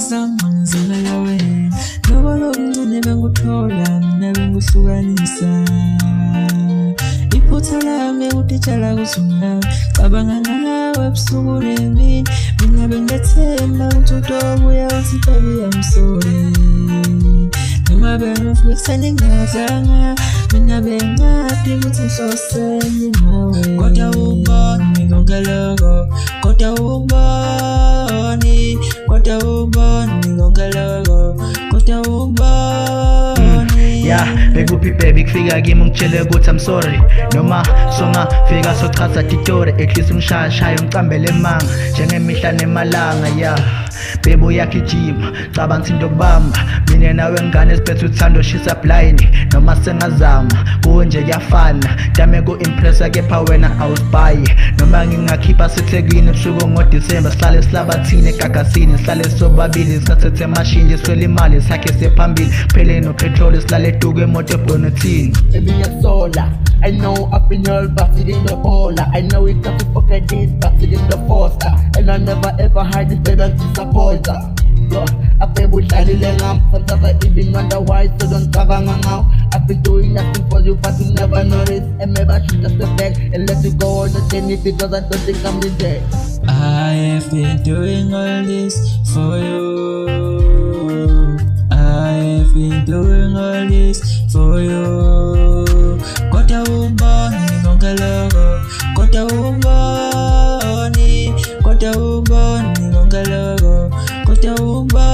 Ngizamangizela yawe Noba lokuncane benguthola mina benguhlukanisa Iphutha lami utitshala kuzona Cabanga ngawe ebusuku nemini Mina bengethemba ukuthi utobuya uthi baby I'm sorry Noma bengufisane ngazanga Mina bengathi ukuthi ngihlosene nawe Kodwa ubone konke lokho Kodwa ubone Kodwa ubone konke lokho Kodwa ubone Bekuphi baby kufika kimi ungitshele ukuthi I'm sorry Noma songafika sochaza titori At least ungishaya ungicambele emanga Njengemihla nemalanga Bebo yakijima cabanga into kubamba Mina nawe ngane siphethe uthando shisa blind Noma sengazama kunje kuyafana Dame ku-impressa kepha wena awusibayi Noma ngingakhipha seThekwini ebusuku ngoDisemba Sihlale silabathini egagasini Sihlale sobabili singasethe emashinji swele imali sakhe sephambili Phele nopetrol silale eduku emoto ebonethini Baby ngiyasola I know I've been all busted in the bola I know it's tough to forget this busted in the poster And I never ever hide this baby I'm disappointed I've been bushadile ngam Sometimes I even wonder why so don't cabanga now I've been doing nothing for you but you never notice And maybe I should just step back and let you go on the journey Because I don't think I'm the dead I have been doing all this for you I have been doing all this for you Kodwa ubone konke lokho Kodwa ubone Kodwa ubone konke lokho Kodwa ubone